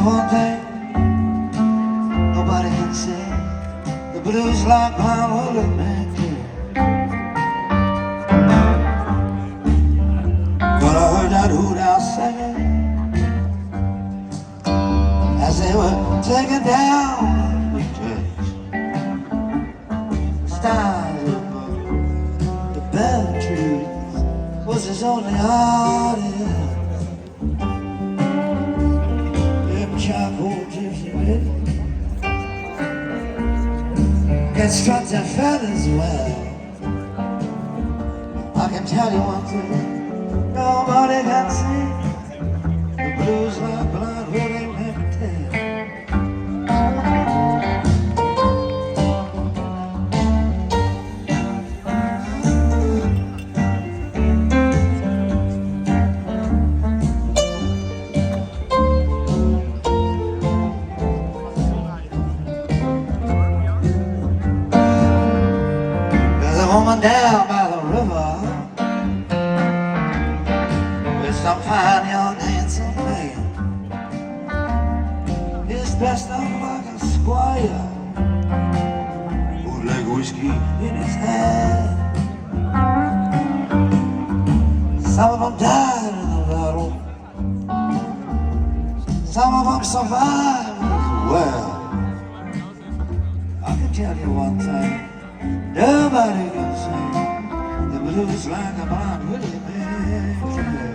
you one thing nobody can say. The blues like mine will let me do. But I heard that hoot owl singing as they were taking down the church. Stars above the bell trees was his only audience. Them charcoal gypsy ladies can strut their feathers well. I can tell you one thing, nobody can sing the blues like blind Willie Nelson. There's a woman down by the river with some fine young handsome man. He's dressed up like a squire, bootleg whiskey in his hand. Some of them died in the battle, some of them survived as well. I can tell you one thing, nobody can sing the blues like a blind Willie Nelson.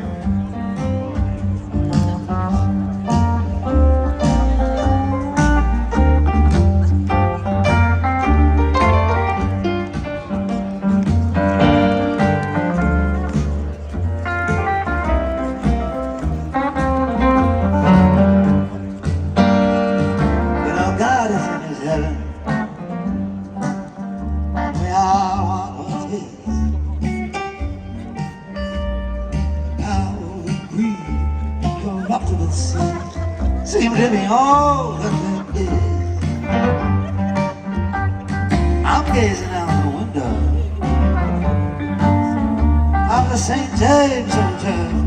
You know, God is in his heaven. We are one with his. Power and greed, corruptible seed seem to be all that there is. I'm gazing out the window of the St. James Hotel.